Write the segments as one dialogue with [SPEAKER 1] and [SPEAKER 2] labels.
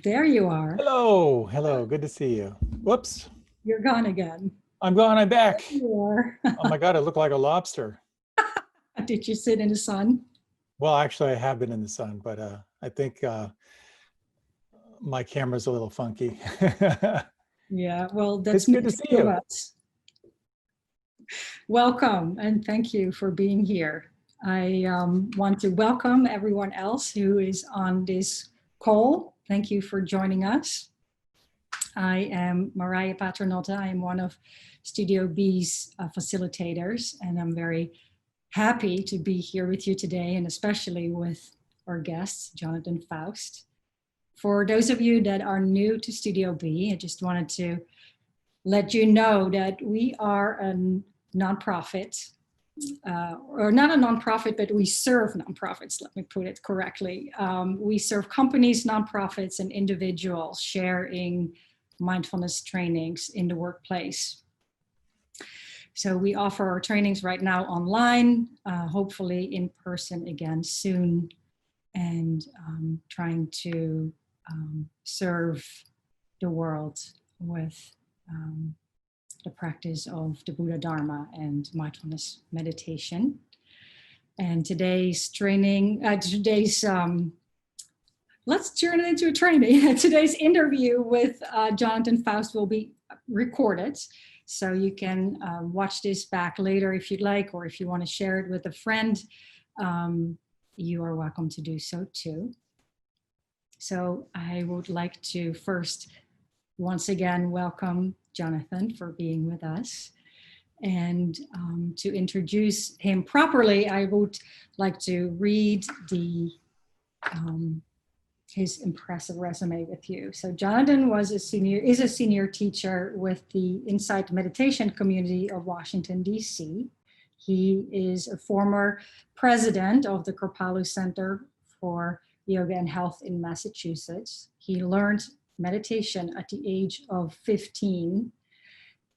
[SPEAKER 1] There you are.
[SPEAKER 2] Hello, hello, good to see you. Whoops,
[SPEAKER 1] You're gone again.
[SPEAKER 2] I'm gone, I'm back.
[SPEAKER 1] You are.
[SPEAKER 2] Oh my God, I look like a lobster.
[SPEAKER 1] Did you sit in the sun?
[SPEAKER 2] Well, actually, I have been in the sun, but I think my camera's a little funky.
[SPEAKER 1] Yeah, well,
[SPEAKER 2] It's
[SPEAKER 1] that's
[SPEAKER 2] good to
[SPEAKER 1] meant
[SPEAKER 2] see
[SPEAKER 1] to
[SPEAKER 2] you.
[SPEAKER 1] us. Welcome and thank you for being here. I want to welcome everyone else who is on this call. Thank you for joining us. I am Mariah Paternotte. I am one of Studio B's facilitators, and I'm very happy to be here with you today, and especially with our guest, Jonathan Faust. For those of you that are new to Studio B, I just wanted to let you know that we are a nonprofit, or not a nonprofit, but we serve nonprofits, let me put it correctly. We serve companies, nonprofits, and individuals sharing mindfulness trainings in the workplace. So we offer our trainings right now online, hopefully in person again soon, and trying to serve the world with the practice of the Buddha Dharma and mindfulness meditation. And today's training, let's turn it into a training. Today's interview with Jonathan Faust will be recorded. So you can watch this back later if you'd like, or if you want to share it with a friend, you are welcome to do so too. So I would like to first, once again, welcome Jonathan for being with us. And to introduce him properly, I would like to read his impressive resume with you. So Jonathan is a senior teacher with the Insight Meditation Community of Washington, D.C. He is a former president of the Kripalu Center for Yoga and Health in Massachusetts. He learned meditation at the age of 15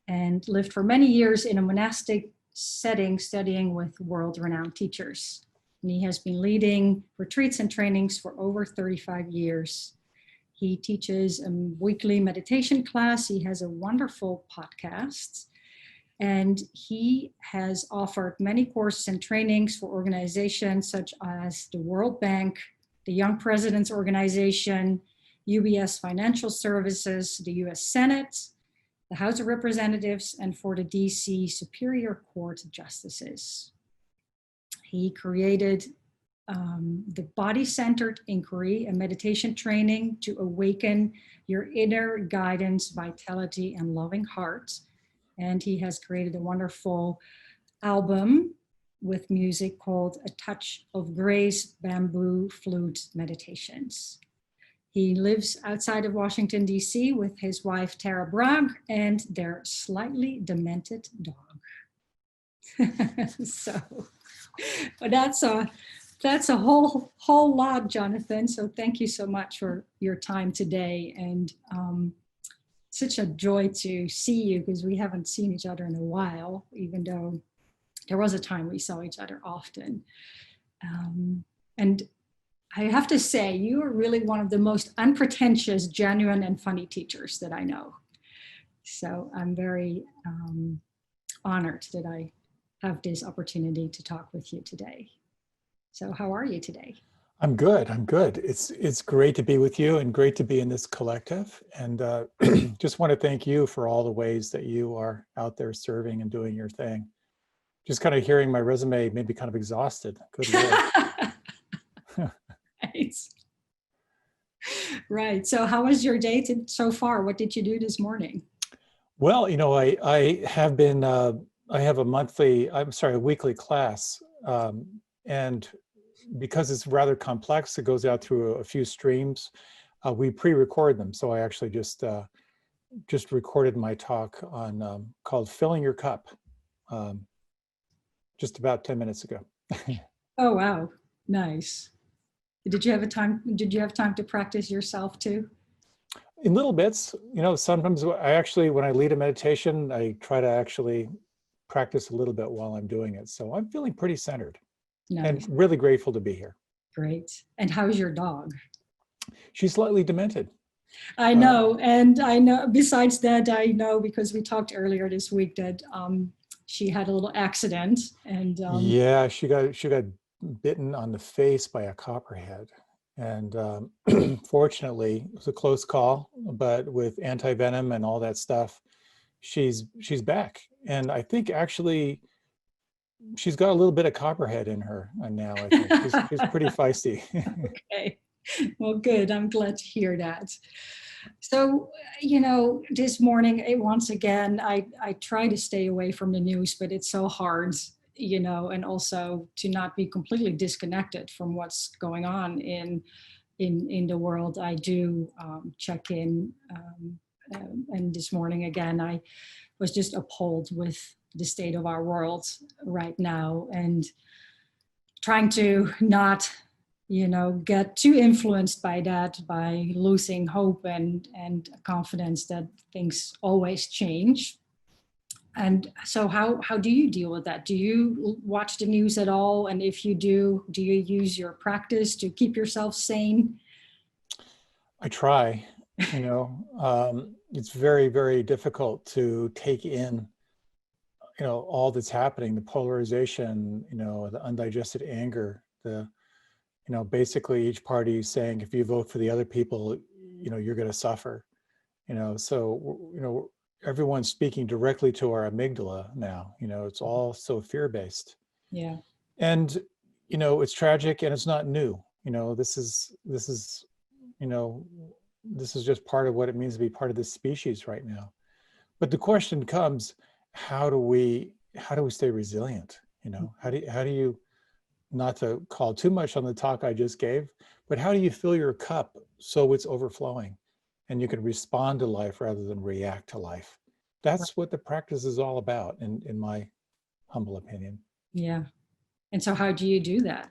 [SPEAKER 1] and lived for many years in a monastic setting studying with world-renowned teachers. And he has been leading retreats and trainings for over 35 years. He teaches a weekly meditation class. He has a wonderful podcast. And he has offered many courses and trainings for organizations such as the World Bank, the Young Presidents Organization, UBS Financial Services, the US Senate, the House of Representatives, and for the DC Superior Court Justices. He created the Body-Centered Inquiry, a meditation training to awaken your inner guidance, vitality, and loving heart. And he has created a wonderful album with music called A Touch of Grace Bamboo Flute Meditations. He lives outside of Washington, D.C. with his wife, Tara Bragg, and their slightly demented dog. So, but that's a whole lot, Jonathan. So thank you so much for your time today. And such a joy to see you, because we haven't seen each other in a while, even though there was a time we saw each other often. And I have to say, you are really one of the most unpretentious, genuine, and funny teachers that I know. So I'm very honored that I have this opportunity to talk with you today. So how are you today?
[SPEAKER 2] I'm good, I'm good. It's great to be with you and great to be in this collective. And just want to thank you for all the ways that you are out there serving and doing your thing. Just kind of hearing my resume made me kind of exhausted. Good Lord.
[SPEAKER 1] Right. Right. So how was your day so far? What did you do this morning?
[SPEAKER 2] Well, you know, I have been, I have a weekly class. And because it's rather complex, it goes out through a few streams. We pre-record them. So I actually just recorded my talk on called Filling Your Cup just about 10 minutes ago.
[SPEAKER 1] Oh, wow. Nice. Did you have time to practice yourself too?
[SPEAKER 2] In little bits, you know, sometimes when I lead a meditation, I try to actually practice a little bit while I'm doing it. So I'm feeling pretty centered.
[SPEAKER 1] Nice.
[SPEAKER 2] And really grateful to be here.
[SPEAKER 1] Great. And how's your dog?
[SPEAKER 2] She's slightly demented.
[SPEAKER 1] I
[SPEAKER 2] Uh,
[SPEAKER 1] know. And I know, besides that, I know because we talked earlier this week that she had a little accident and
[SPEAKER 2] yeah, she got bitten on the face by a copperhead, and fortunately, it was a close call. But with anti-venom and all that stuff, she's back, and I think actually she's got a little bit of copperhead in her now. I think she's pretty feisty.
[SPEAKER 1] okay. Well, good. I'm glad to hear that. So, this morning, once again, I try to stay away from the news, but it's so hard, and also to not be completely disconnected from what's going on in the world. I do check in, and this morning again, I was just appalled with the state of our world right now, and trying to not get too influenced by that, by losing hope and confidence that things always change. And so how do you deal with that? Do you watch the news at all? And if you do you use your practice to keep yourself sane?
[SPEAKER 2] I try, it's very, very difficult to take in, all that's happening, the polarization, the undigested anger, basically each party is saying, if you vote for the other people, you're going to suffer, so, everyone's speaking directly to our amygdala now, it's all so fear-based.
[SPEAKER 1] Yeah.
[SPEAKER 2] And, it's tragic and it's not new. This is you know, this is just part of what it means to be part of this species right now. But the question comes, how do we stay resilient? How do you, not to call too much on the talk I just gave, but how do you fill your cup so it's overflowing and you can respond to life rather than react to life? That's what the practice is all about, in my humble opinion.
[SPEAKER 1] Yeah. And so how do you do that?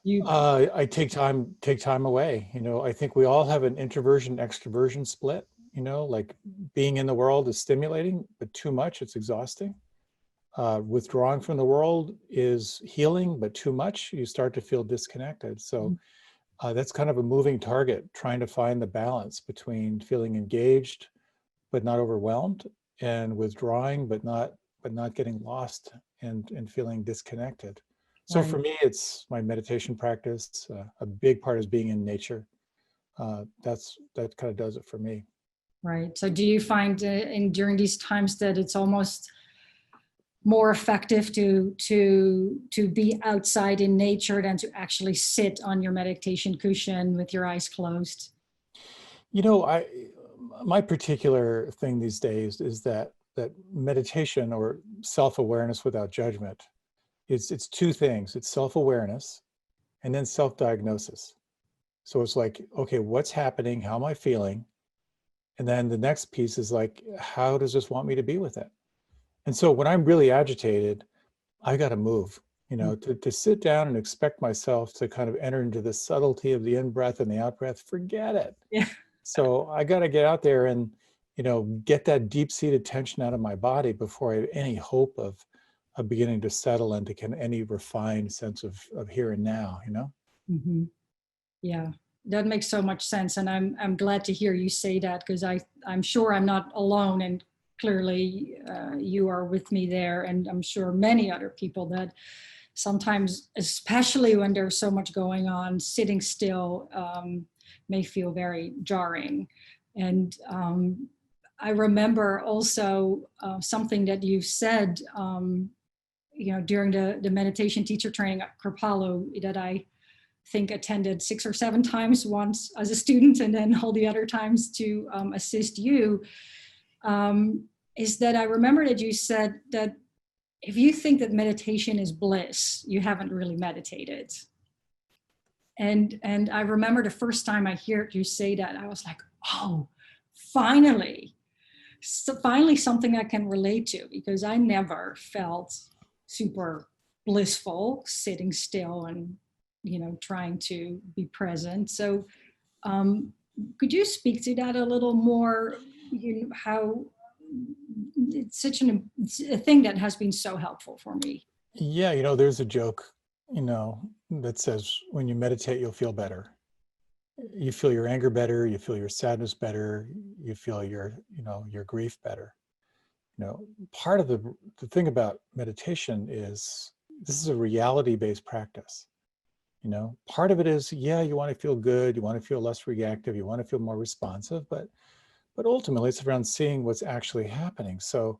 [SPEAKER 1] You
[SPEAKER 2] I take time away. I think we all have an introversion extroversion split. Like being in the world is stimulating, but too much, it's exhausting. Withdrawing from the world is healing, but too much, you start to feel disconnected. So that's kind of a moving target, trying to find the balance between feeling engaged, but not overwhelmed, and withdrawing, but not getting lost and feeling disconnected. So
[SPEAKER 1] right.
[SPEAKER 2] for me, it's my meditation practice. A big part is being in nature. That kind of does it for me.
[SPEAKER 1] Right. So do you find during these times that it's almost more effective to be outside in nature than to actually sit on your meditation cushion with your eyes closed?
[SPEAKER 2] I my particular thing these days is that meditation, or self-awareness without judgment, it's two things. It's self-awareness and then self-diagnosis. So it's like, okay, what's happening? How am I feeling? And then the next piece is like, how does this want me to be with it? And so when I'm really agitated, I got to move, to sit down and expect myself to kind of enter into the subtlety of the in breath and the out breath, forget it.
[SPEAKER 1] Yeah.
[SPEAKER 2] So I got to get out there and, get that deep seated tension out of my body before I have any hope of beginning to settle into any refined sense of here and now.
[SPEAKER 1] Mhm. Yeah, that makes so much sense, and I'm glad to hear you say that, because I'm sure I'm not alone, and clearly you are with me there, and I'm sure many other people that sometimes, especially when there's so much going on, sitting still may feel very jarring. And I remember also something that you said, during the meditation teacher training at Kripalu, that I think attended 6 or 7 times, once as a student and then all the other times to assist you, is that I remember that you said that if you think that meditation is bliss, you haven't really meditated. And I remember the first time I heard you say that, I was like, oh, finally. So finally something I can relate to, because I never felt super blissful sitting still and trying to be present. So could you speak to that a little more? How it's such a thing that has been so helpful for me.
[SPEAKER 2] Yeah, there's a joke, that says when you meditate, you'll feel better. you feel your anger better, you feel your sadness better, you feel your, your grief better. Part of the thing about meditation is this is a reality-based practice. Part of it is, yeah, you want to feel good, you want to feel less reactive, you want to feel more responsive, but ultimately it's around seeing what's actually happening. So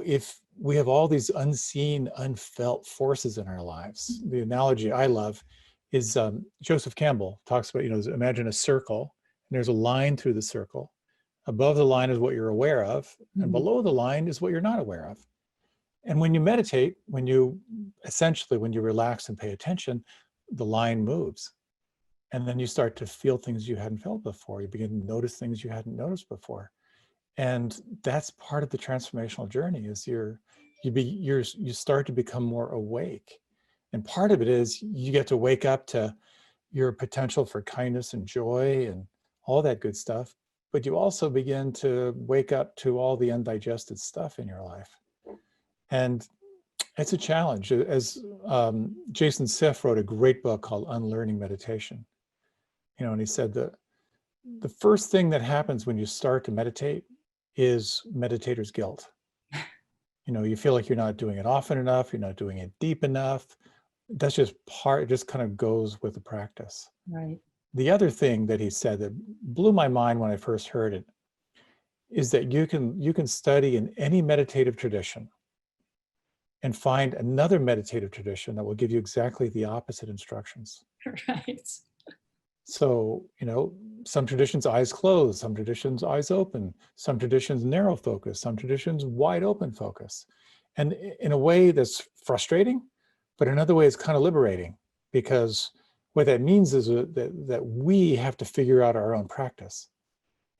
[SPEAKER 2] if we have all these unseen, unfelt forces in our lives, the analogy I love is Joseph Campbell talks about, imagine a circle and there's a line through the circle. Above the line is what you're aware of, and below the line is what you're not aware of. And when you meditate, when you relax and pay attention, the line moves. And then you start to feel things you hadn't felt before. You begin to notice things you hadn't noticed before. And that's part of the transformational journey is you start to become more awake. And part of it is you get to wake up to your potential for kindness and joy and all that good stuff. But you also begin to wake up to all the undigested stuff in your life. And it's a challenge. As Jason Siff wrote a great book called Unlearning Meditation. And he said that the first thing that happens when you start to meditate is meditator's guilt. You feel like you're not doing it often enough, you're not doing it deep enough. That's just it just kind of goes with the practice.
[SPEAKER 1] Right.
[SPEAKER 2] The other thing that he said that blew my mind when I first heard it is that you can study in any meditative tradition and find another meditative tradition that will give you exactly the opposite instructions.
[SPEAKER 1] Right.
[SPEAKER 2] So, some traditions eyes closed, some traditions eyes open, some traditions narrow focus, some traditions wide open focus. And in a way that's frustrating, but another way it's kind of liberating, because what that means is that we have to figure out our own practice.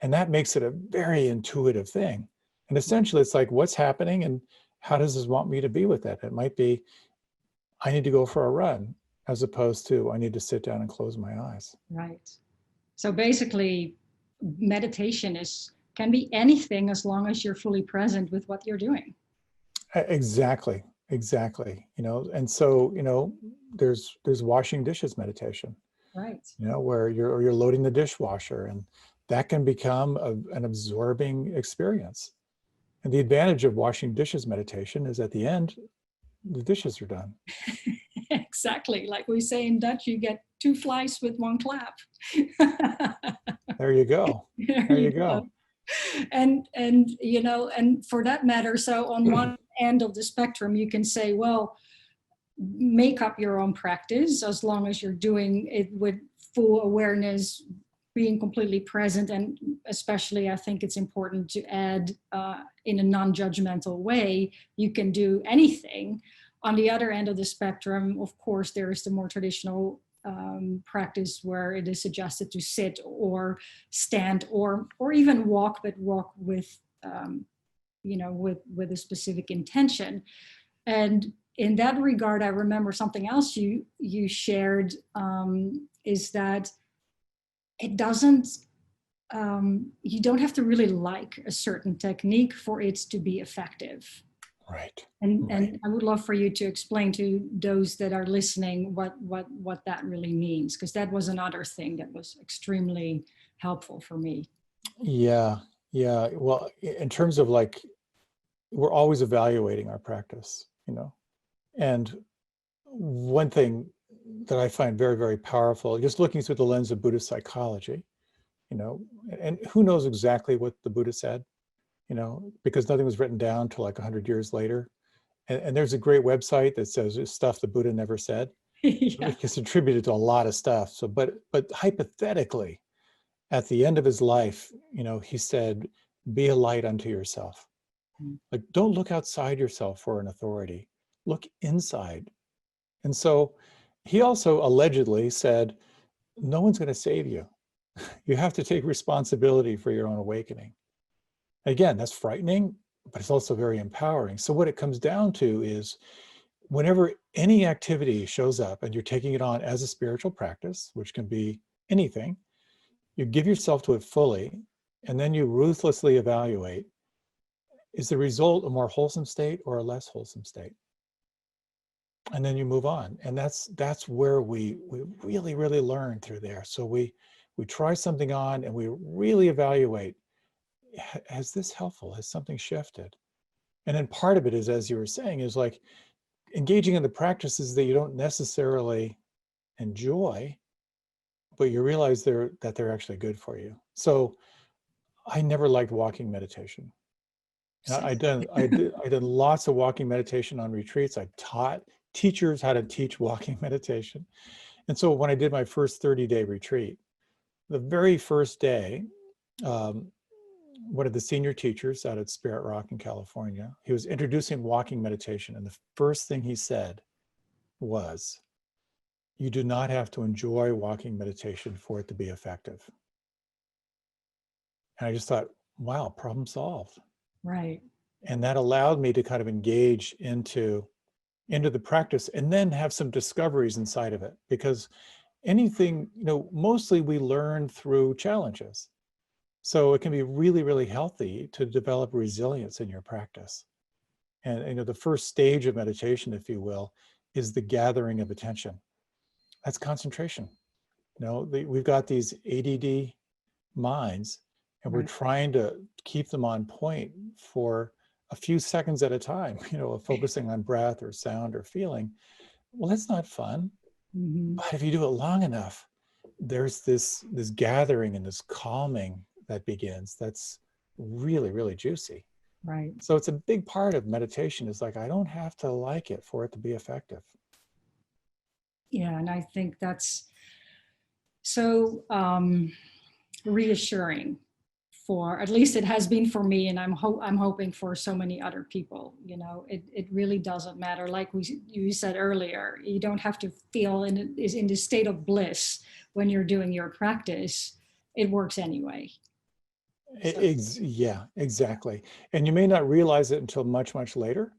[SPEAKER 2] And that makes it a very intuitive thing. And essentially it's like, what's happening and how does this want me to be with that? It might be, I need to go for a run, as opposed to I need to sit down and close my eyes.
[SPEAKER 1] Right. So basically, meditation can be anything as long as you're fully present with what you're doing.
[SPEAKER 2] Exactly. And so, there's washing dishes meditation.
[SPEAKER 1] Right.
[SPEAKER 2] Where you're loading the dishwasher, and that can become an absorbing experience. And the advantage of washing dishes meditation is at the end, the dishes are done.
[SPEAKER 1] Exactly. Like we say in Dutch, you get 2 flies with 1 clap.
[SPEAKER 2] There you go. There you go.
[SPEAKER 1] And for that matter, so on one end of the spectrum, you can say, well, make up your own practice as long as you're doing it with full awareness, being completely present. And especially, I think it's important to add in a non-judgmental way, you can do anything. On the other end of the spectrum, of course, there is the more traditional practice where it is suggested to sit or stand or even walk, but walk with, with a specific intention. And in that regard, I remember something else you shared is that it doesn't, you don't have to really like a certain technique for it to be effective.
[SPEAKER 2] Right.
[SPEAKER 1] And I would love for you to explain to those that are listening what that really means, because that was another thing that was extremely helpful for me.
[SPEAKER 2] Yeah. Well, in terms of like, we're always evaluating our practice, and one thing that I find very, very powerful, just looking through the lens of Buddhist psychology, and who knows exactly what the Buddha said, because nothing was written down till like 100 years later. And there's a great website that says stuff the Buddha never said.
[SPEAKER 1] Yeah.
[SPEAKER 2] It gets attributed to a lot of stuff. So, but hypothetically, at the end of his life, he said, be a light unto yourself. Like, don't look outside yourself for an authority. Look inside. And so he also allegedly said, no one's going to save you. You have to take responsibility for your own awakening. Again, that's frightening, but it's also very empowering. So what it comes down to is whenever any activity shows up and you're taking it on as a spiritual practice, which can be anything, you give yourself to it fully, and then you ruthlessly evaluate, is the result a more wholesome state or a less wholesome state? and then you move on. And that's where we really, really learn through there. So we try something on and we really evaluate, has this helpful? Has something shifted? And then part of it is, as you were saying, is like engaging in the practices that you don't necessarily enjoy, but you realize they're actually good for you. So I never liked walking meditation. And I did lots of walking meditation on retreats. I taught teachers how to teach walking meditation. And so when I did my first 30-day retreat, the very first day, um, one of the senior teachers out at Spirit Rock in California, he was introducing walking meditation. And the first thing he said was, you do not have to enjoy walking meditation for it to be effective. And I just thought, wow, problem solved.
[SPEAKER 1] Right.
[SPEAKER 2] And that allowed me to kind of engage into the practice and then have some discoveries inside of it. Because anything, mostly we learn through challenges. So it can be really, really healthy to develop resilience in your practice. And the first stage of meditation, if you will, is the gathering of attention. That's concentration. We've got these ADD minds, and we're
[SPEAKER 1] Right.
[SPEAKER 2] trying to keep them on point for a few seconds at a time, focusing on breath or sound or feeling. Well, that's not fun.
[SPEAKER 1] Mhm.
[SPEAKER 2] But if you do it long enough, there's this gathering and this calming that begins. That's really, really juicy.
[SPEAKER 1] Right.
[SPEAKER 2] So it's a big part of meditation, is like, I don't have to like it for it to be effective.
[SPEAKER 1] Yeah, and I think that's so reassuring, for at least it has been for me, and I'm hoping for so many other people. It really doesn't matter, like you said earlier, you don't have to feel in the state of bliss when you're doing your practice. It works anyway. So,
[SPEAKER 2] Yeah, exactly. And you may not realize it until much, much later,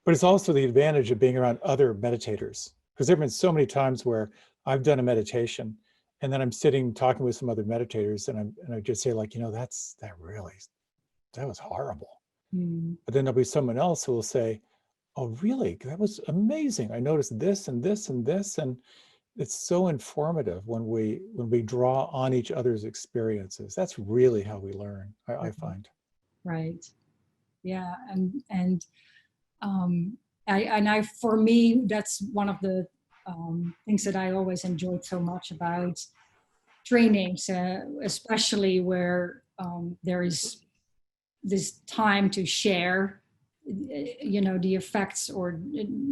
[SPEAKER 2] but it's also the advantage of being around other meditators. Because there have been so many times where I've done a meditation and then I'm sitting talking with some other meditators, and I just say, like, that was horrible.
[SPEAKER 1] mm,
[SPEAKER 2] But then there'll be someone else who will say, oh, really? That was amazing. I noticed this and this and this. And it's so informative when we draw on each other's experiences. That's really how we learn, I find.
[SPEAKER 1] right. Yeah, and for me, that's one of the things that I always enjoyed so much about trainings, especially where there is this time to share, the effects or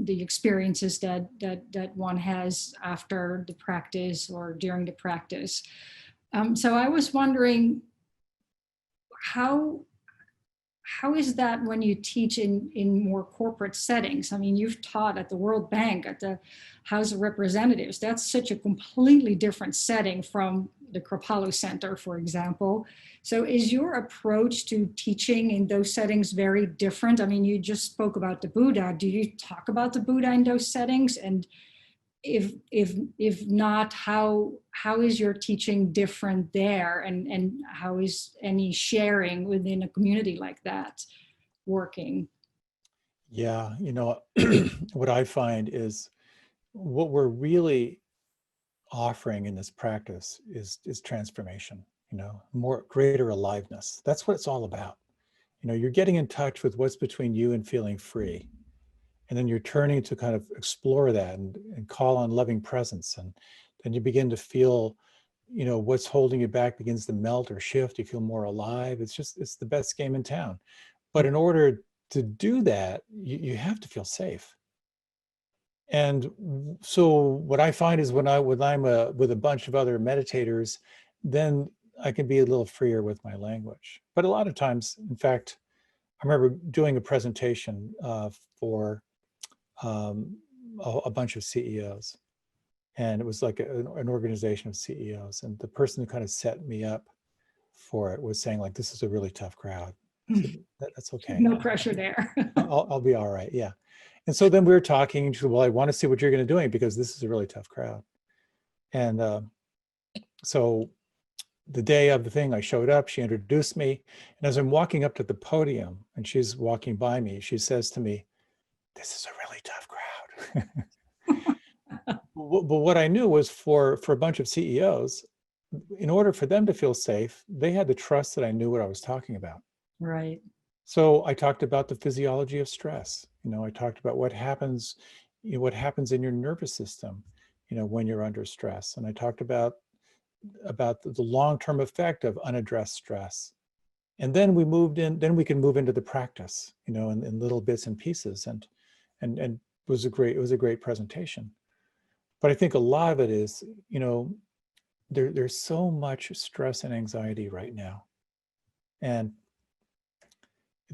[SPEAKER 1] the experiences that one has after the practice or during the practice. So I was wondering, how is that when you teach in more corporate settings? I mean, you've taught at the World Bank, at the House of Representatives. That's such a completely different setting from the Kripalu Center, for example. So is your approach to teaching in those settings very different? I mean, you just spoke about the Buddha. Do you talk about the Buddha in those settings? And if not, how is your teaching different there, and how is any sharing within a community like that working?
[SPEAKER 2] Yeah, what I find is what we're really offering in this practice is transformation, more greater aliveness. That's what it's all about. You're getting in touch with what's between you and feeling free. And then you're turning to kind of explore that and call on loving presence. And then you begin to feel, what's holding you back begins to melt or shift. You feel more alive. It's the best game in town. But in order to do that, you have to feel safe. And so what I find is when I'm with a bunch of other meditators, then I can be a little freer with my language. But a lot of times, in fact, I remember doing a presentation for um, a bunch of CEOs, and it was like an organization of CEOs. And the person who kind of set me up for it was saying, like, this is a really tough crowd. I said, that's okay.
[SPEAKER 1] No pressure there.
[SPEAKER 2] I'll be all right. Yeah. And so then we were talking, and she said, well, I want to see what you're going to do because this is a really tough crowd. And so the day of the thing, I showed up, she introduced me. And as I'm walking up to the podium and she's walking by me, she says to me, this is a really tough crowd. But what I knew was for a bunch of CEOs, in order for them to feel safe, they had to trust that I knew what I was talking about.
[SPEAKER 1] Right.
[SPEAKER 2] So I talked about the physiology of stress. I talked about what happens, what happens in your nervous system, when you're under stress. And I talked about the long-term effect of unaddressed stress. And then we can move into the practice, in little bits and pieces. And it was a great presentation. But I think a lot of it is, there's so much stress and anxiety right now. And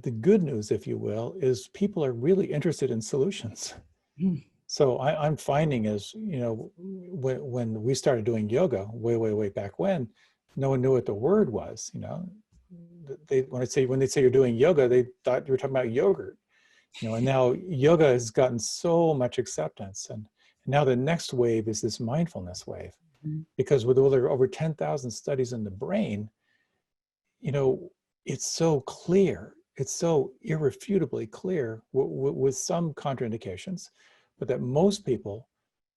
[SPEAKER 2] the good news, if you will, is people are really interested in solutions.
[SPEAKER 1] Mm.
[SPEAKER 2] So I'm finding is, when we started doing yoga way back when, no one knew what the word was. When they say you're doing yoga, they thought you were talking about yogurt. And now yoga has gotten so much acceptance, and now the next wave is this mindfulness wave, because with over 10,000 studies in the brain, it's so clear, it's so irrefutably clear with some contraindications, but that most people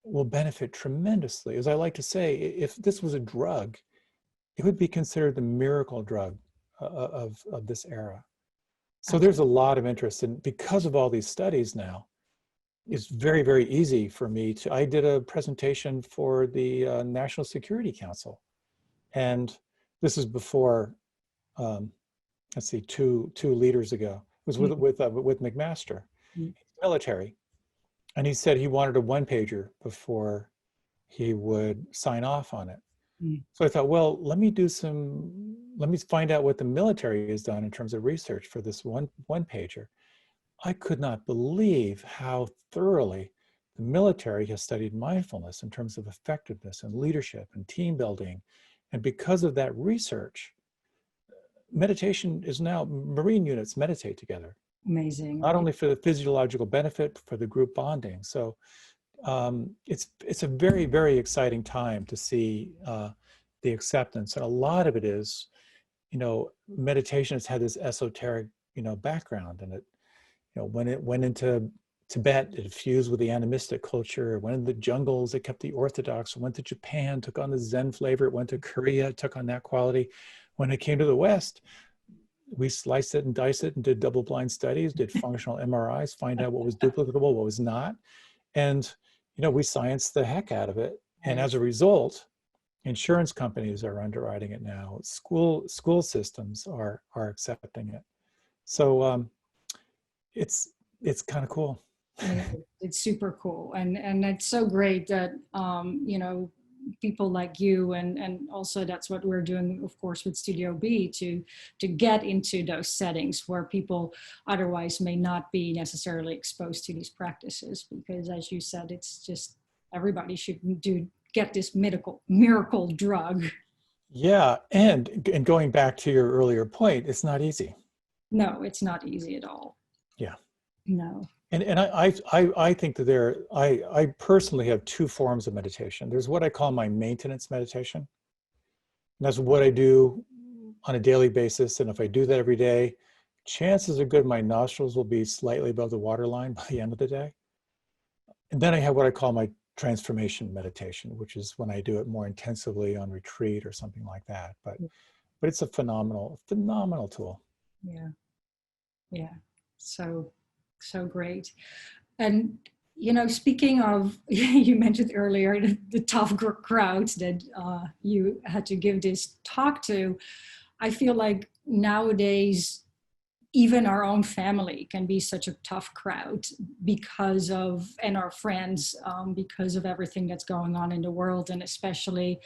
[SPEAKER 2] will benefit tremendously. As I like to say, if this was a drug, it would be considered the miracle drug of this era. So there's a lot of interest, and because of all these studies now, it's very easy for me I did a presentation for the National Security Council, and this is before, let's see, two leaders ago. It was with McMaster, military, and he said he wanted a one-pager before he would sign off on it. So I thought, well, let me find out what the military has done in terms of research for this one-pager. I could not believe how thoroughly the military has studied mindfulness in terms of effectiveness and leadership and team building. And because of that research, meditation is now, Marine units meditate together.
[SPEAKER 1] Amazing.
[SPEAKER 2] Not only for the physiological benefit, for the group bonding. So it's a very exciting time to see the acceptance. And a lot of it is, meditation has had this esoteric, background, and it, when it went into Tibet, it fused with the animistic culture. It went into the jungles, it kept the orthodox. It went to Japan, took on the Zen flavor. It went to Korea, it took on that quality. When it came to the West, we sliced it and diced it and did double-blind studies, did functional MRIs, find out what was duplicatable, what was not. And, we scienced the heck out of it. And as a result, insurance companies are underwriting it now. School systems are accepting it. So it's kind of cool.
[SPEAKER 1] It's super cool. And it's so great that, people like you, and also that's what we're doing, of course, with Studio B, to get into those settings where people otherwise may not be necessarily exposed to these practices, because as you said, it's just everybody should get this miracle drug.
[SPEAKER 2] Yeah, and going back to your earlier point, it's not easy.
[SPEAKER 1] No, it's not easy at all.
[SPEAKER 2] Yeah.
[SPEAKER 1] No.
[SPEAKER 2] And I think that I personally have two forms of meditation. There's what I call my maintenance meditation. And that's what I do on a daily basis. And if I do that every day, chances are good my nostrils will be slightly above the waterline by the end of the day. And then I have what I call my transformation meditation, which is when I do it more intensively on retreat or something like that. But it's a phenomenal tool.
[SPEAKER 1] Yeah. So great. And, speaking of, you mentioned earlier the tough crowds that you had to give this talk to. I feel like nowadays, even our own family can be such a tough crowd and our friends, because of everything that's going on in the world, and especially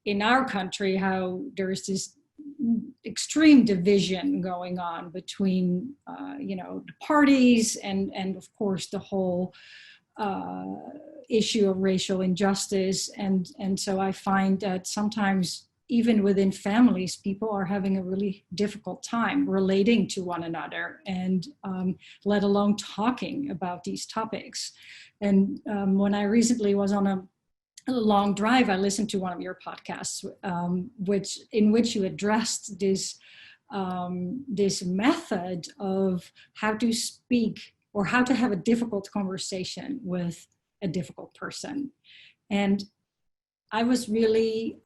[SPEAKER 1] in our country, how there's this extreme division going on between, the parties and of course the whole issue of racial injustice. And so I find that sometimes even within families, people are having a really difficult time relating to one another, and let alone talking about these topics. And when I recently was on a long drive, I listened to one of your podcasts, in which you addressed this method of how to speak or how to have a difficult conversation with a difficult person. And I was really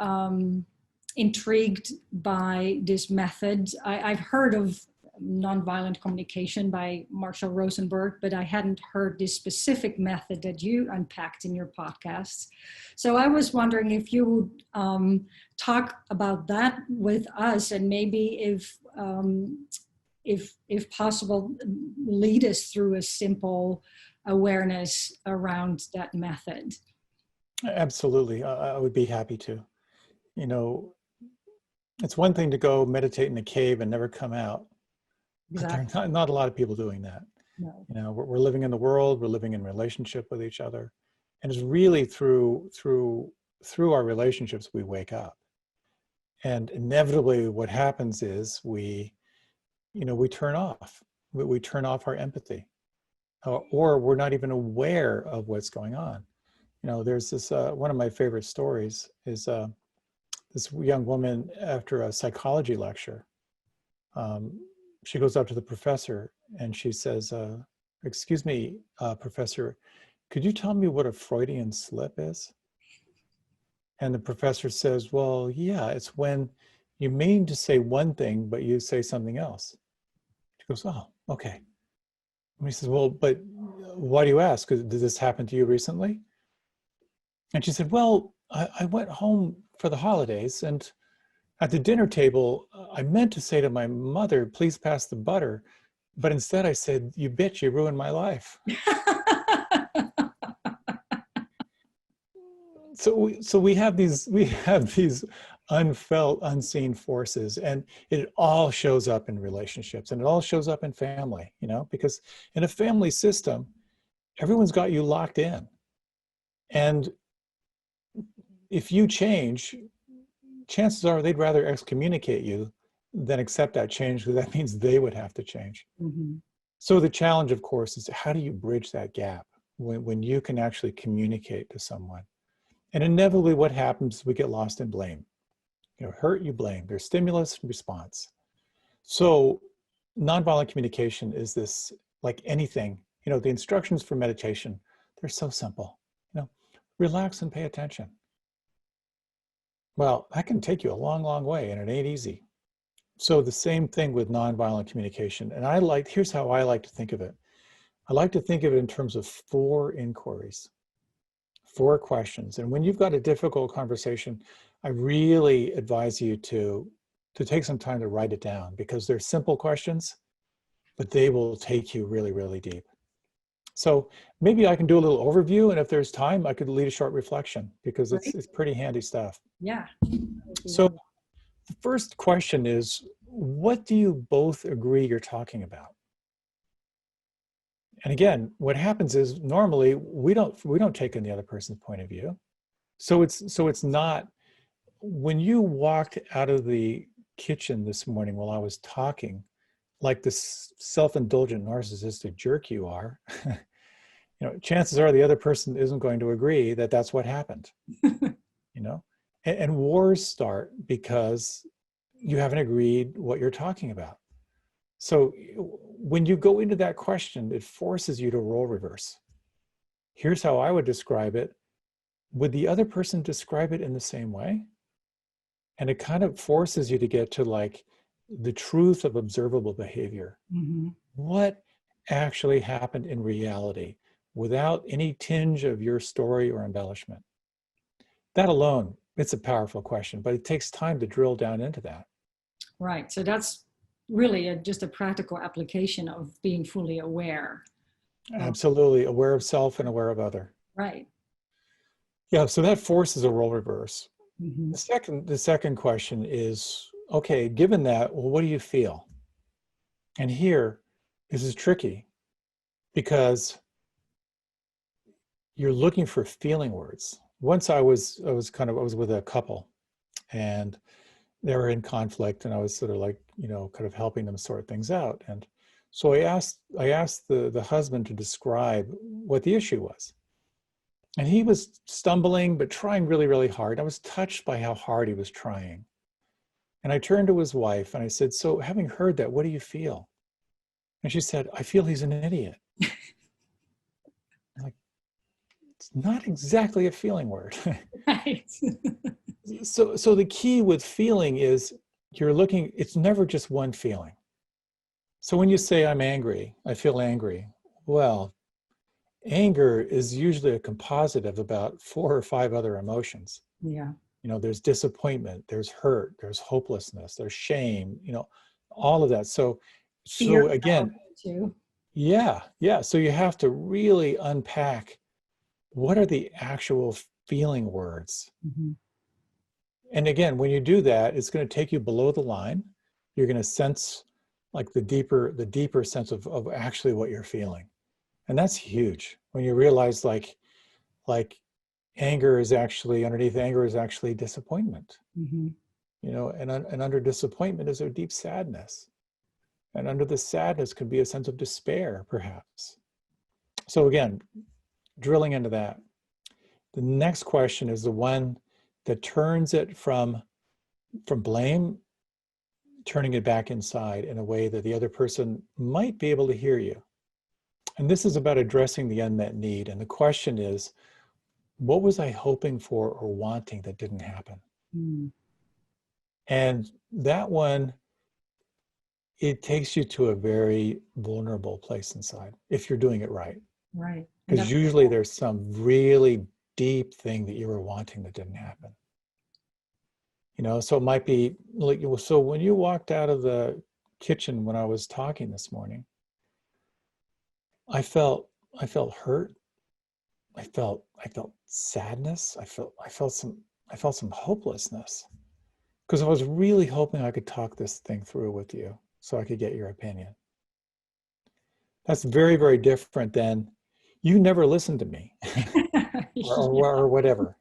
[SPEAKER 1] intrigued by this method. I've heard of nonviolent communication by Marshall Rosenberg, but I hadn't heard this specific method that you unpacked in your podcasts. So I was wondering if you would talk about that with us, and maybe if possible, lead us through a simple awareness around that method.
[SPEAKER 2] Absolutely. I would be happy to. You know, it's one thing to go meditate in a cave and never come out.
[SPEAKER 1] Exactly.
[SPEAKER 2] But there are not a lot of people doing that.
[SPEAKER 1] No.
[SPEAKER 2] You know, we're living in the world, we're living in relationship with each other. And it's really through our relationships we wake up. And inevitably what happens is we turn off. We turn off our empathy. Or we're not even aware of what's going on. You know, there's this, one of my favorite stories is this young woman after a psychology lecture. She goes up to the professor and she says, excuse me, professor, could you tell me what a Freudian slip is? And the professor says, well, yeah, it's when you mean to say one thing, but you say something else. She goes, oh, okay. And he says, well, but why do you ask? Did this happen to you recently? And she said, well, I went home for the holidays, and at the dinner table, I meant to say to my mother, please pass the butter. But instead I said, you bitch, you ruined my life. So we have these unfelt, unseen forces, and it all shows up in relationships, and it all shows up in family, you know, because in a family system, everyone's got you locked in. And if you change, chances are they'd rather excommunicate you than accept that change, because that means they would have to change. Mm-hmm. So the challenge, of course, is how do you bridge that gap when you can actually communicate to someone? And inevitably what happens is we get lost in blame. You know, hurt, you blame. There's stimulus, response. So nonviolent communication is this, like anything, you know, the instructions for meditation, they're so simple. You know, relax and pay attention. Well, that can take you a long, long way, and it ain't easy. So the same thing with nonviolent communication. And here's how I like to think of it. I like to think of it in terms of 4 inquiries, 4 questions. And when you've got a difficult conversation, I really advise you to take some time to write it down, because they're simple questions, but they will take you really, really deep. So maybe I can do a little overview, and if there's time, I could lead a short reflection, because it's pretty handy stuff.
[SPEAKER 1] Yeah.
[SPEAKER 2] So the first question is, what do you both agree you're talking about? And again, what happens is normally we don't take in the other person's point of view. So it's not, when you walked out of the kitchen this morning while I was talking, like this self-indulgent narcissistic jerk you are, you know, chances are the other person isn't going to agree that that's what happened. You know, and wars start because you haven't agreed what you're talking about. So when you go into that question, it forces you to role reverse. Here's how I would describe it. Would the other person describe it in the same way? And it kind of forces you to get to like the truth of observable behavior. Mm-hmm. What actually happened in reality without any tinge of your story or embellishment? That alone, it's a powerful question, but it takes time to drill down into that.
[SPEAKER 1] Right. So that's really just a practical application of being fully aware.
[SPEAKER 2] Absolutely. Aware of self and aware of other.
[SPEAKER 1] Right.
[SPEAKER 2] Yeah. So that forces a role reverse.
[SPEAKER 1] Mm-hmm.
[SPEAKER 2] The second question is, okay, given that, well, what do you feel? And here, this is tricky, because you're looking for feeling words. Once I was with a couple, and they were in conflict, and I was sort of like, you know, kind of helping them sort things out. And so I asked the husband to describe what the issue was. And he was stumbling, but trying really, really hard. I was touched by how hard he was trying. And I turned to his wife and I said, so having heard that, what do you feel? And she said, I feel he's an idiot. Like, it's not exactly a feeling word.
[SPEAKER 1] Right.
[SPEAKER 2] So the key with feeling is it's never just one feeling. So when you say I'm angry, I feel angry. Well, anger is usually a composite of about 4 or 5 other emotions.
[SPEAKER 1] Yeah.
[SPEAKER 2] There's disappointment, there's hurt, there's hopelessness, there's shame, all of that. So
[SPEAKER 1] Fear
[SPEAKER 2] again,
[SPEAKER 1] too.
[SPEAKER 2] yeah. So you have to really unpack what are the actual feeling words.
[SPEAKER 1] Mhm.
[SPEAKER 2] And again, when you do that, it's going to take you below the line. You're going to sense like the deeper sense of actually what you're feeling. And that's huge when you realize like anger is actually underneath anger is actually disappointment,
[SPEAKER 1] Mhm.
[SPEAKER 2] and under disappointment is a deep sadness. And under the sadness could be a sense of despair, perhaps. So again, drilling into that. The next question is the one that turns it from blame, turning it back inside in a way that the other person might be able to hear you. And this is about addressing the unmet need. And the question is, what was I hoping for or wanting that didn't happen?
[SPEAKER 1] Mm.
[SPEAKER 2] And that one, it takes you to a very vulnerable place inside if you're doing it right.
[SPEAKER 1] Right. And
[SPEAKER 2] Because
[SPEAKER 1] that's
[SPEAKER 2] usually there's some really deep thing that you were wanting that didn't happen. So it might be like, so when you walked out of the kitchen when I was talking this morning, I felt hurt. I felt sadness. I felt some hopelessness because I was really hoping I could talk this thing through with you so I could get your opinion. That's very, very different than you never listened to me or whatever.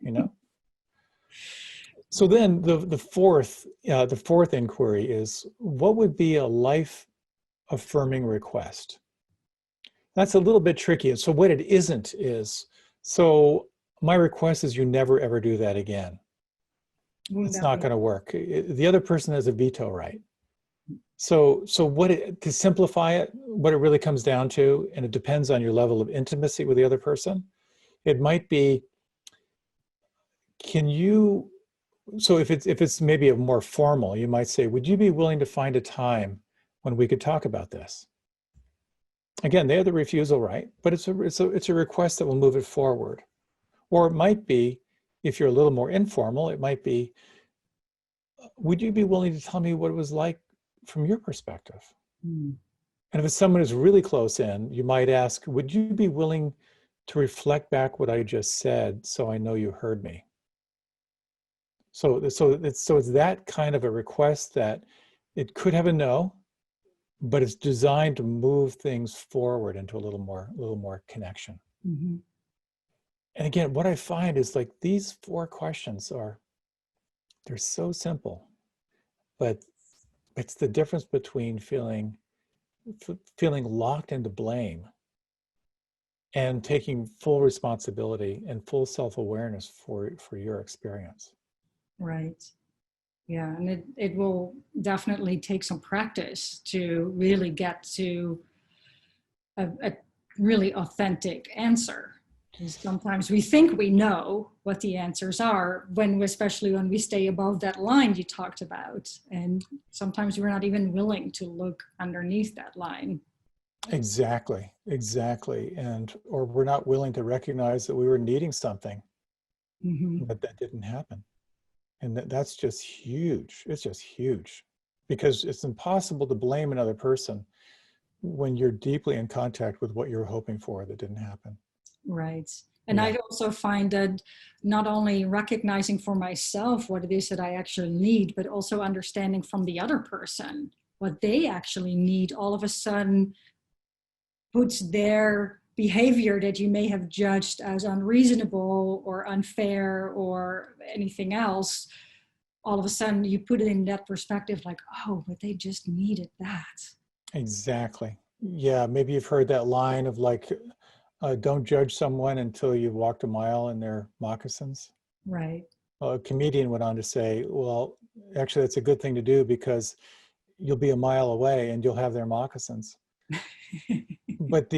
[SPEAKER 2] So then the fourth inquiry is, what would be a life affirming request? That's a little bit tricky. So what it isn't is, so my request is you never ever do that again.
[SPEAKER 1] Wouldn't
[SPEAKER 2] It's
[SPEAKER 1] that
[SPEAKER 2] not
[SPEAKER 1] be?
[SPEAKER 2] going to work. The other person has a veto right. So to simplify it, what it really comes down to, and it depends on your level of intimacy with the other person, it might be, can you, so if it's maybe a more formal, you might say, would you be willing to find a time when we could talk about this? Again, they have the refusal right, but it's a request that will move it forward. Or it might be, if you're a little more informal, it might be, would you be willing to tell me what it was like from your perspective?
[SPEAKER 1] Mm.
[SPEAKER 2] And if it's someone who's really close in, you might ask, would you be willing to reflect back what I just said so I know you heard me? So it's that kind of a request that it could have a no, but it's designed to move things forward into a little more connection.
[SPEAKER 1] Mhm.
[SPEAKER 2] And again, what I find is like these 4 questions they're so simple, but it's the difference between feeling locked into blame and taking full responsibility and full self-awareness for your experience.
[SPEAKER 1] Right. Yeah. And it will definitely take some practice to really get to a really authentic answer. Because sometimes we think we know what the answers are, especially when we stay above that line you talked about. And sometimes we're not even willing to look underneath that line.
[SPEAKER 2] Exactly. Or we're not willing to recognize that we were needing something,
[SPEAKER 1] Mm-hmm.
[SPEAKER 2] but that didn't happen. And that's just huge. It's just huge because it's impossible to blame another person when you're deeply in contact with what you're hoping for that didn't happen.
[SPEAKER 1] Right. And
[SPEAKER 2] Yeah,
[SPEAKER 1] I also find that not only recognizing for myself what it is that I actually need, but also understanding from the other person what they actually need all of a sudden puts their behavior that you may have judged as unreasonable or unfair or anything else, all of a sudden you put it in that perspective like, oh, but they just needed that.
[SPEAKER 2] exactly. Yeah, maybe you've heard that line of like, don't judge someone until you've walked a mile in their moccasins.
[SPEAKER 1] Right.
[SPEAKER 2] A comedian went on to say, well, actually, that's a good thing to do because you'll be a mile away and you'll have their moccasins. but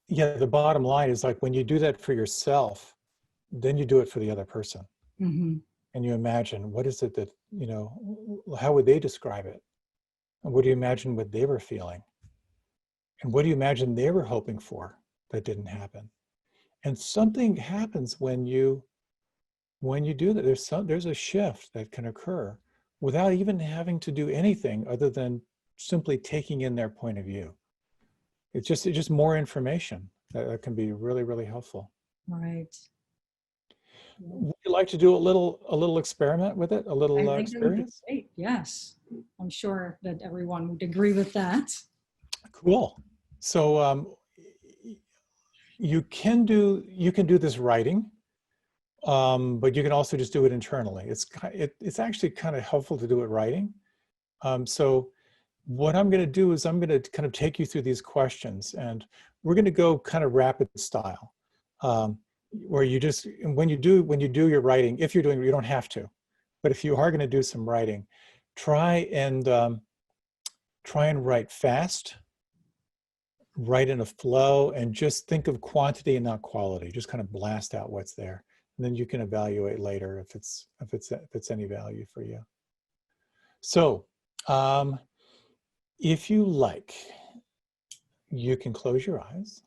[SPEAKER 2] yeah, the bottom line is like when you do that for yourself, then you do it for the other person.
[SPEAKER 1] Mhm.
[SPEAKER 2] And you imagine, what is it that, how would they describe it? And what do you imagine what they were feeling? And what do you imagine they were hoping for that didn't happen? And something happens when you do that. There's a shift that can occur without even having to do anything other than simply taking in their point of view. It's just more information that can be really, really helpful.
[SPEAKER 1] Right.
[SPEAKER 2] Would you like to do a little experiment with it, a little
[SPEAKER 1] I think that would be
[SPEAKER 2] experience?
[SPEAKER 1] great. Yes. I'm sure that everyone would agree with that.
[SPEAKER 2] Cool. So you can do this writing, but you can also just do it internally. It's actually kind of helpful to do it writing. So what I'm going to do is I'm going to kind of take you through these questions, and we're going to go kind of rapid style, where you just when you do your writing, if you're doing, you don't have to, but if you are going to do some writing, try and write fast, write in a flow, and just think of quantity and not quality. Just kind of blast out what's there, and then you can evaluate later if it's any value for you. So if you like, you can close your eyes.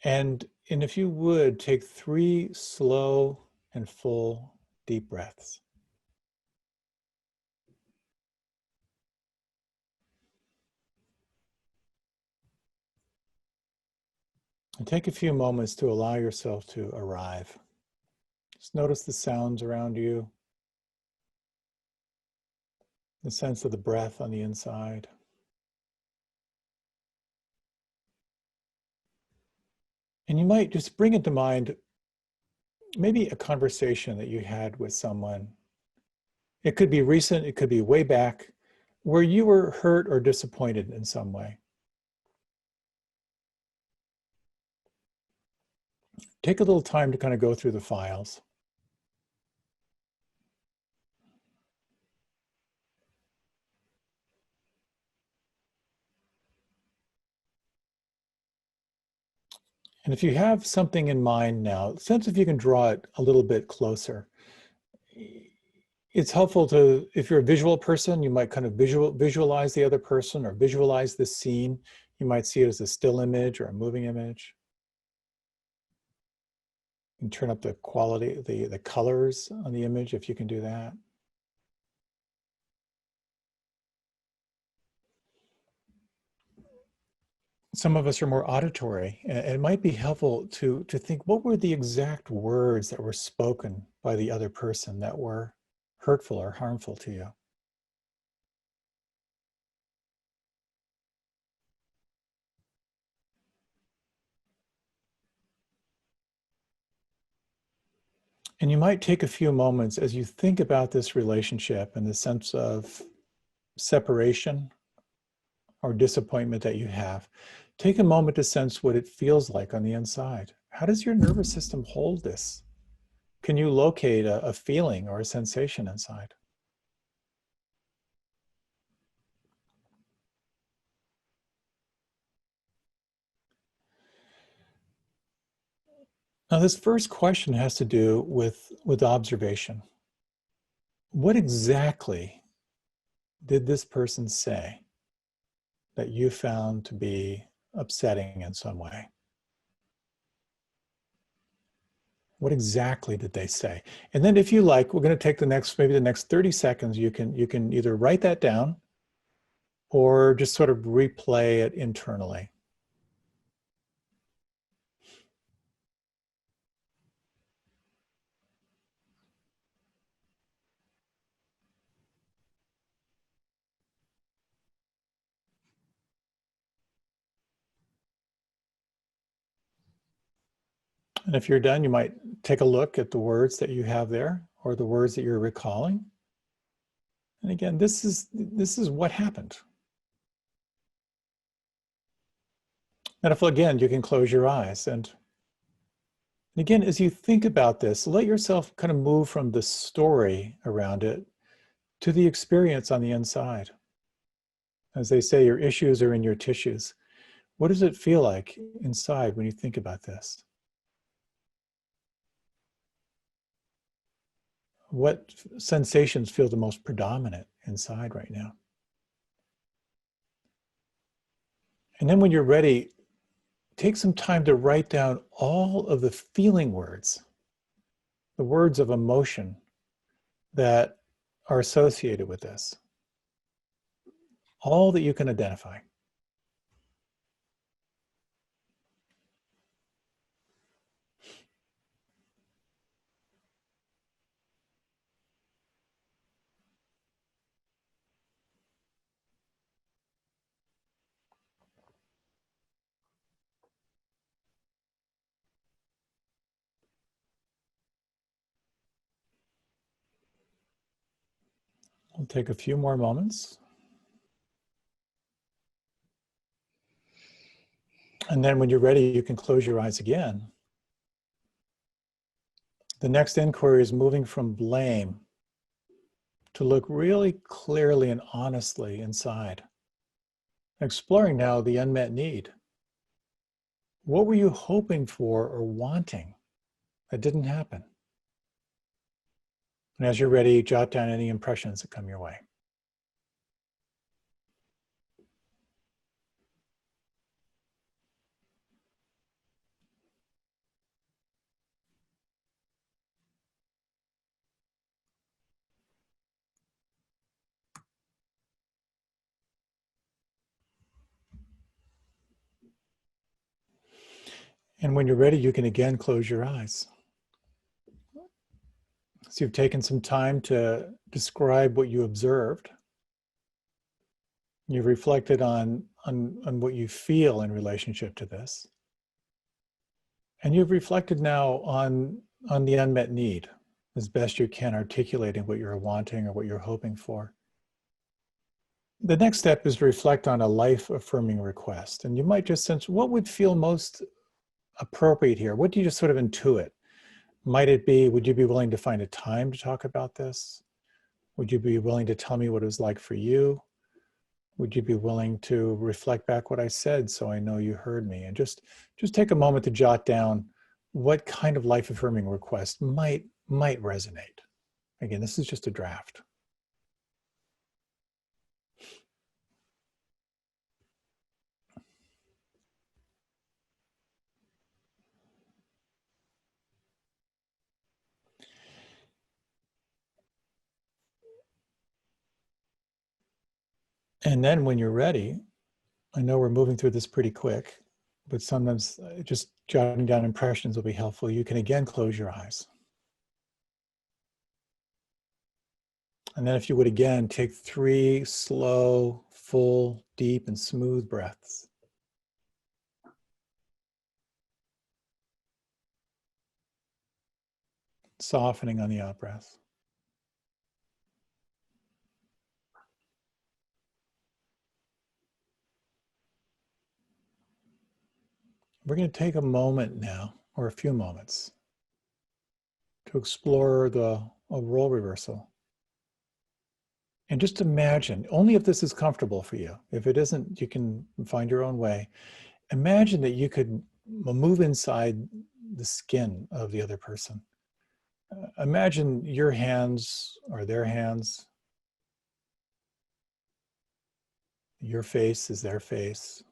[SPEAKER 2] And if you would, take 3 slow and full deep breaths. And take a few moments to allow yourself to arrive. Just notice the sounds around you, the sense of the breath on the inside. And you might just bring into mind maybe a conversation that you had with someone. It could be recent, it could be way back, where you were hurt or disappointed in some way. Take a little time to kind of go through the files. And if you have something in mind now, sense if you can draw it a little bit closer. It's helpful to, if you're a visual person, you might kind of visualize the other person or visualize the scene. You might see it as a still image or a moving image. And turn up the quality, the colors on the image if you can do that. Some of us are more auditory, and it might be helpful to think, what were the exact words that were spoken by the other person that were hurtful or harmful to you? And you might take a few moments as you think about this relationship and the sense of separation or disappointment that you have. Take a moment to sense what it feels like on the inside. How does your nervous system hold this? Can you locate a feeling or a sensation inside? Now, this first question has to do with observation. What exactly did this person say that you found to be upsetting in some way? What exactly did they say? And then if you like, we're going to take maybe the next 30 seconds, you can either write that down or just sort of replay it internally. And if you're done, you might take a look at the words that you have there or the words that you're recalling. And again, this is what happened. And if, again, you can close your eyes. And again, as you think about this, let yourself kind of move from the story around it to the experience on the inside. As they say, your issues are in your tissues. What does it feel like inside when you think about this? What sensations feel the most predominant inside right now? And then when you're ready, take some time to write down all of the feeling words, the words of emotion that are associated with this, all that you can identify. We'll take a few more moments. And then when you're ready, you can close your eyes again. The next inquiry is moving from blame to look really clearly and honestly inside. Exploring now the unmet need. What were you hoping for or wanting that didn't happen? And as you're ready, jot down any impressions that come your way. And when you're ready, you can again close your eyes. So you've taken some time to describe what you observed. You've reflected on what you feel in relationship to this. And you've reflected now on the unmet need, as best you can, articulating what you're wanting or what you're hoping for. The next step is to reflect on a life-affirming request. And you might just sense what would feel most appropriate here. What do you just sort of intuit? Might it be, would you be willing to find a time to talk about this? Would you be willing to tell me what it was like for you? Would you be willing to reflect back what I said so I know you heard me? And just take a moment to jot down what kind of life-affirming request might resonate. Again, this is just a draft. And then when you're ready, I know we're moving through this pretty quick, but sometimes just jotting down impressions will be helpful. You can again close your eyes. And then if you would again, take 3 slow, full, deep, and smooth breaths. Softening on the out breath. We're going to take a moment now, or a few moments, to explore a role reversal. And just imagine, only if this is comfortable for you. If it isn't, you can find your own way. Imagine that you could move inside the skin of the other person. Imagine your hands or their hands. Your face is their face.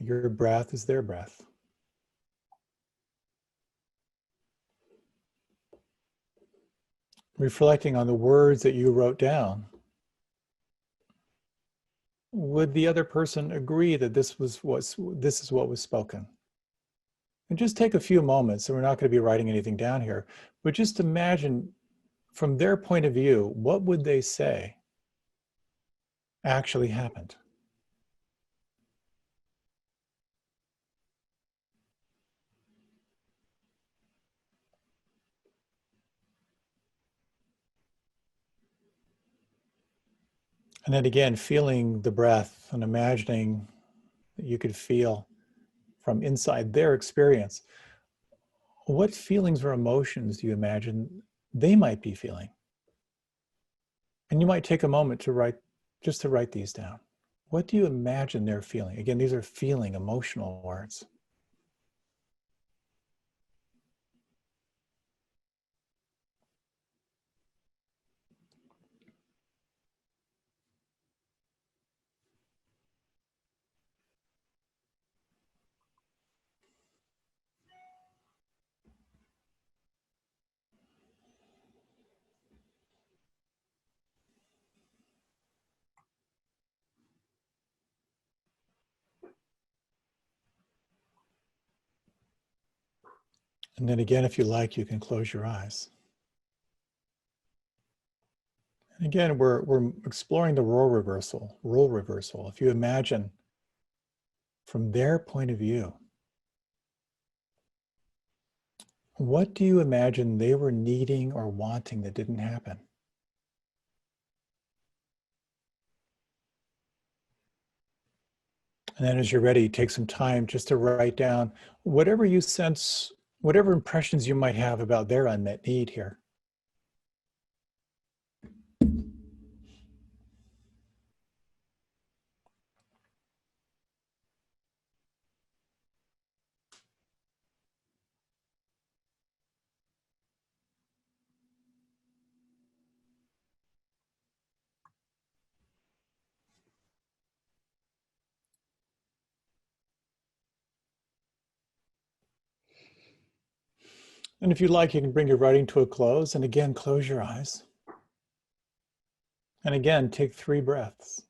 [SPEAKER 2] Your breath is their breath. Reflecting on the words that you wrote down. Would the other person agree that this is what was spoken? And just take a few moments, and we're not going to be writing anything down here, but just imagine from their point of view, what would they say actually happened? And then again, feeling the breath and imagining that you could feel from inside their experience. What feelings or emotions do you imagine they might be feeling? And you might take a moment to write, just to write these down. What do you imagine they're feeling? Again, these are feeling, emotional words. And then again, if you like, you can close your eyes. And again, we're exploring the role reversal, role reversal. If you imagine from their point of view, what do you imagine they were needing or wanting that didn't happen? And then as you're ready, take some time just to write down whatever you sense, whatever impressions you might have about their unmet need here. And if you like, you can bring your writing to a close, and again, close your eyes. And again, take 3 breaths.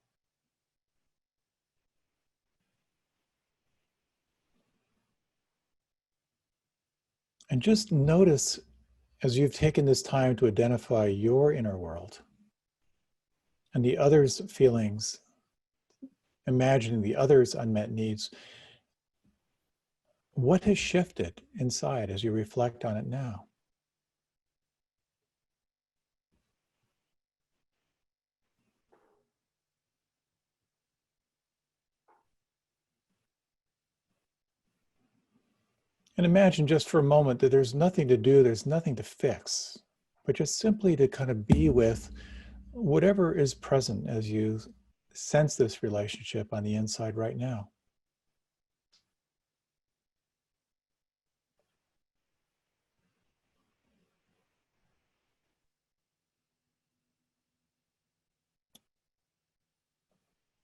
[SPEAKER 2] And just notice, as you've taken this time to identify your inner world and the other's feelings, imagining the other's unmet needs, what has shifted inside as you reflect on it now? And imagine just for a moment that there's nothing to do, there's nothing to fix, but just simply to kind of be with whatever is present as you sense this relationship on the inside right now.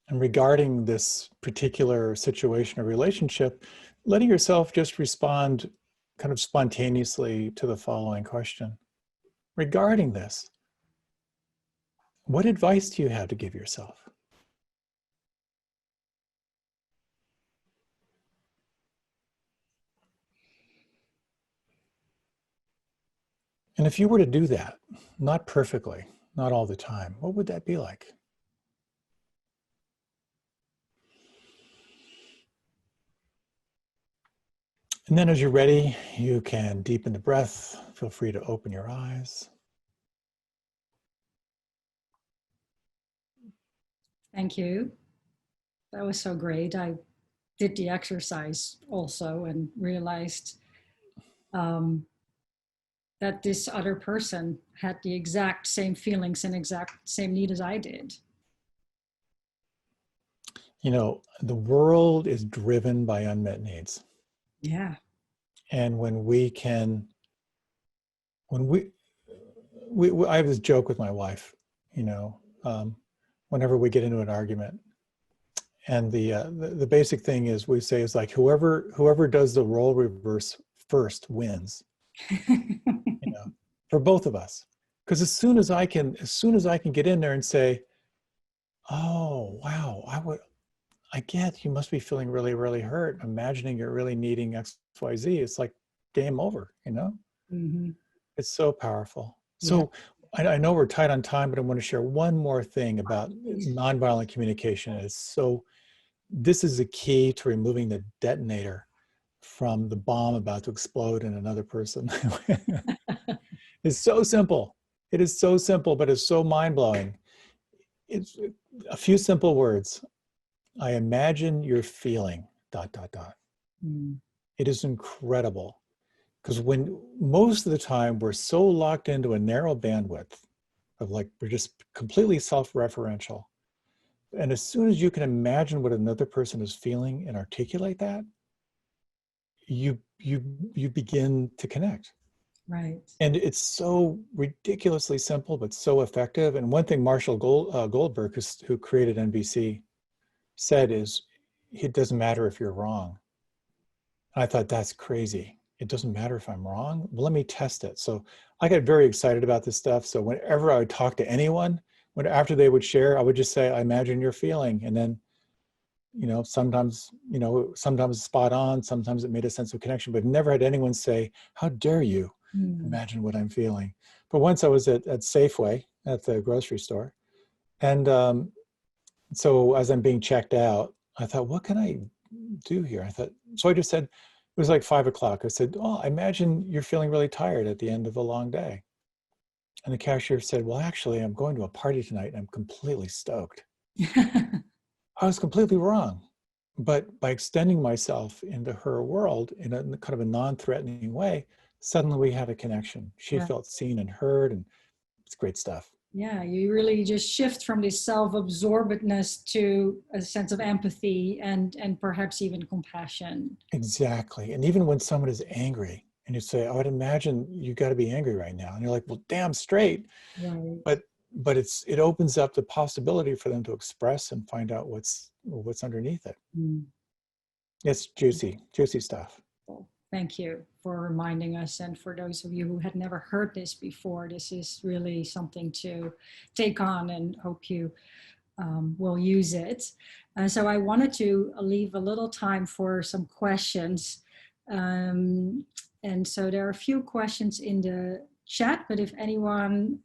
[SPEAKER 2] And regarding this particular situation or relationship, letting yourself just respond kind of spontaneously to the following question. Regarding this, what advice do you have to give yourself? And if you were to do that, not perfectly, not all the time, what would that be like? And then as you're ready, you can deepen the breath. Feel free to open your eyes.
[SPEAKER 1] Thank you. That was so great. I did the exercise also and realized that this other person had the exact same feelings and exact same need as I did.
[SPEAKER 2] You know, the world is driven by unmet needs.
[SPEAKER 1] Yeah.
[SPEAKER 2] And when we can, I have this joke with my wife, you know, whenever we get into an argument, and the basic thing is we say is like whoever does the role reverse first wins, you know, for both of us. Because as soon as I can get in there and say, oh wow, I get you must be feeling really, really hurt, imagining you're really needing XYZ, it's like game over, you know?
[SPEAKER 1] Mm-hmm.
[SPEAKER 2] It's so powerful.
[SPEAKER 1] Yeah.
[SPEAKER 2] So I know we're tight on time, but I want to share one more thing about nonviolent communication. This is the key to removing the detonator from the bomb about to explode in another person. It's so simple. It is so simple, but it's so mind-blowing. It's a few simple words. I imagine you're feeling ...
[SPEAKER 1] Mm.
[SPEAKER 2] It is incredible. Because when most of the time we're so locked into a narrow bandwidth of like, we're just completely self-referential. And as soon as you can imagine what another person is feeling and articulate that, you begin to connect.
[SPEAKER 1] Right.
[SPEAKER 2] And it's so ridiculously simple, but so effective. And one thing Marshall Goldberg, who created NVC, said is, it doesn't matter if you're wrong. And I thought, that's crazy. It doesn't matter if I'm wrong. Well, let me test it. So I got very excited about this stuff. So whenever I would talk to anyone, after they would share, I would just say, I imagine you're feeling. And then, sometimes spot on, sometimes it made a sense of connection, but I've never had anyone say, how dare you imagine what I'm feeling. But once I was at Safeway at the grocery store. And so as I'm being checked out, I thought, what can I do here? So I just said, it was like 5 o'clock. I said, oh, I imagine you're feeling really tired at the end of a long day. And the cashier said, well, actually, I'm going to a party tonight and I'm completely stoked. I was completely wrong. But by extending myself into her world in a kind of a non-threatening way, suddenly we had a connection. She felt seen and heard, and it's great stuff.
[SPEAKER 1] Yeah, you really just shift from this self-absorbedness to a sense of empathy and perhaps even compassion.
[SPEAKER 2] Exactly. And even when someone is angry and you say, I would imagine you got to be angry right now. And you're like, well, damn straight.
[SPEAKER 1] Right.
[SPEAKER 2] But it opens up the possibility for them to express and find out what's underneath it. It's juicy stuff.
[SPEAKER 1] Well, thank you for reminding us. And for those of you who had never heard this before, this is really something to take on, and hope you will use it. So I wanted to leave a little time for some questions. And so there are a few questions in the chat, but if anyone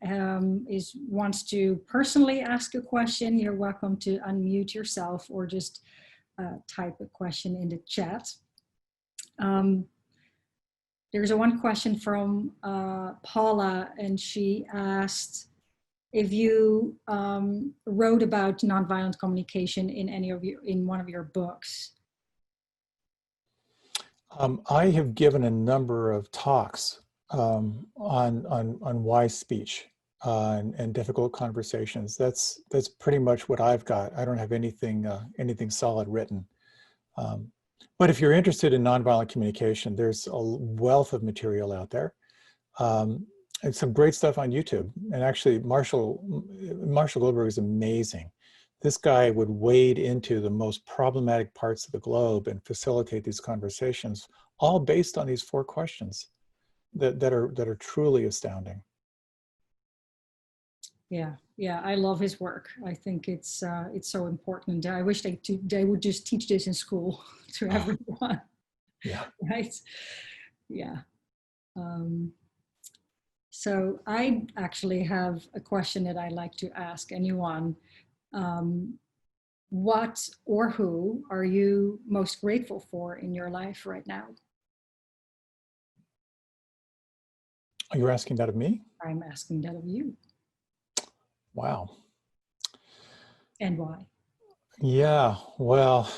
[SPEAKER 1] wants to personally ask a question, you're welcome to unmute yourself or just type a question in the chat. There's one question from Paula, and she asked if you wrote about nonviolent communication in one of your books.
[SPEAKER 2] I have given a number of talks on wise speech and difficult conversations. That's pretty much what I've got. I don't have anything solid written. But if you're interested in nonviolent communication, there's a wealth of material out there, and some great stuff on YouTube. And actually, Marshall Goldberg is amazing. This guy would wade into the most problematic parts of the globe and facilitate these conversations, all based on these 4 questions that are truly astounding.
[SPEAKER 1] Yeah, I love his work. I think it's so important. I wish they would just teach this in school to everyone.
[SPEAKER 2] Yeah.
[SPEAKER 1] Right. Yeah. So I actually have a question that I like to ask anyone. What or who are you most grateful for in your life right now?
[SPEAKER 2] Are you asking that of me?
[SPEAKER 1] I'm asking that of you.
[SPEAKER 2] Wow.
[SPEAKER 1] And why?
[SPEAKER 2] Yeah, well,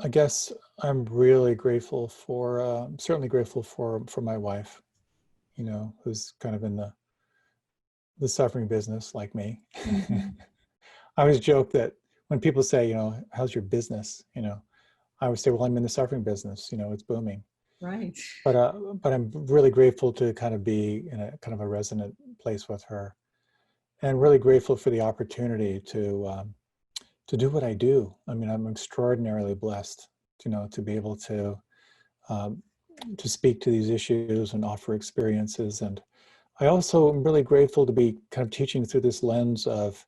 [SPEAKER 2] I guess I'm really grateful for, certainly grateful for my wife, who's kind of in the suffering business like me.
[SPEAKER 1] Mm-hmm.
[SPEAKER 2] I always joke that when people say, how's your business? I always say, well, I'm in the suffering business, it's booming.
[SPEAKER 1] Right.
[SPEAKER 2] But I'm really grateful to kind of be in a kind of a resonant place with her, and really grateful for the opportunity to do what I do. I mean, I'm extraordinarily blessed, to be able to speak to these issues and offer experiences. And I also am really grateful to be kind of teaching through this lens of,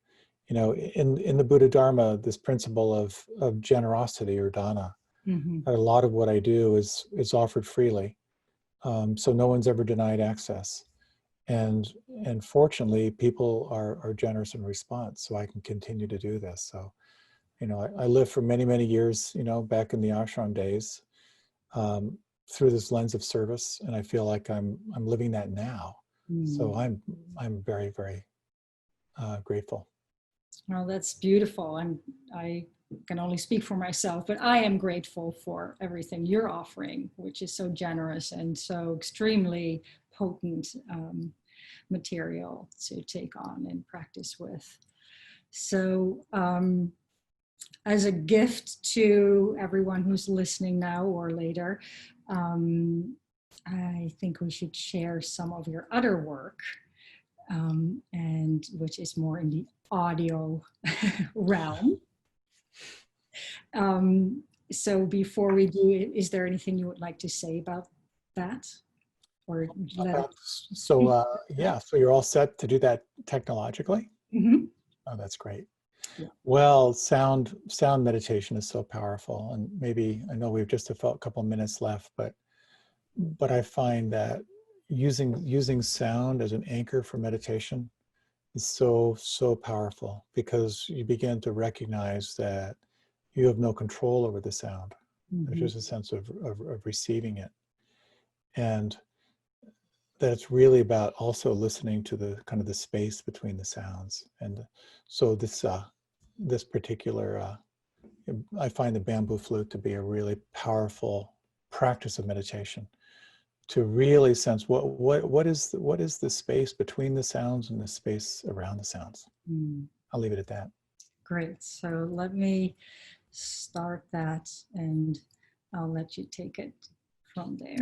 [SPEAKER 2] in the Buddha Dharma, this principle of generosity, or dana.
[SPEAKER 1] Mm-hmm.
[SPEAKER 2] A lot of what I do is offered freely. So no one's ever denied access. And fortunately, people are generous in response, so I can continue to do this. So, I lived for many, many years, back in the ashram days, through this lens of service, and I feel like I'm living that now. So I'm very, very grateful.
[SPEAKER 1] Well, that's beautiful. I can only speak for myself, but I am grateful for everything you're offering, which is so generous and so extremely potent. material to take on and practice with. So as a gift to everyone who's listening now or later, I think we should share some of your other work, and which is more in the audio realm. So before we do it, is there anything you would like to say about that? Or
[SPEAKER 2] Yeah, so you're all set to do that technologically?
[SPEAKER 1] Mhm.
[SPEAKER 2] Oh, that's great.
[SPEAKER 1] Yeah.
[SPEAKER 2] Well, sound meditation is so powerful, and maybe I know we've just a couple minutes left, but I find that using sound as an anchor for meditation is so powerful, because you begin to recognize that you have no control over the sound. There's just a sense of receiving it, and that it's really about also listening to the kind of the space between the sounds. And so this particular I find the bamboo flute to be a really powerful practice of meditation, to really sense what is the space between the sounds and the space around the sounds. I'll leave it at that.
[SPEAKER 1] Great. So let me start that, and I'll let you take it from there.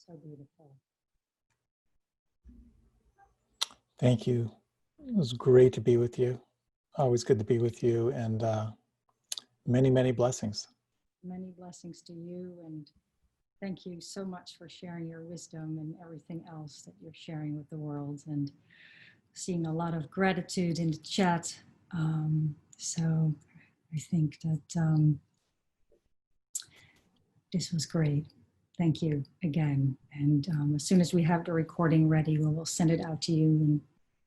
[SPEAKER 1] So beautiful.
[SPEAKER 2] Thank you. It was great to be with you. Always good to be with you, and many blessings.
[SPEAKER 1] Many blessings to you, and Thank you so much for sharing your wisdom and everything else that you're sharing with the world, and seeing a lot of gratitude in the chat. So I think that this was great. Thank you again. And as soon as we have the recording ready, we will send it out to you, and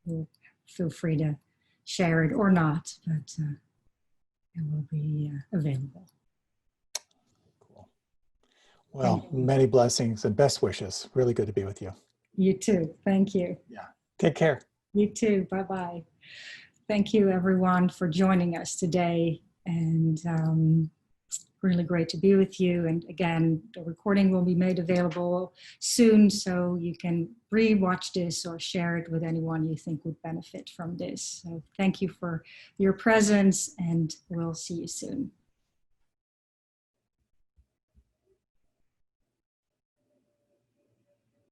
[SPEAKER 1] you'll feel free to share it or not, but it will be available.
[SPEAKER 2] Cool. Well, many blessings and best wishes. Really good to be with you.
[SPEAKER 1] You too. Thank you.
[SPEAKER 2] Yeah. Take care.
[SPEAKER 1] You too. Bye-bye. Thank you, everyone, for joining us today. And really great to be with you. And again, the recording will be made available soon, so you can re-watch this or share it with anyone you think would benefit from this. So thank you for your presence, and we'll see you soon.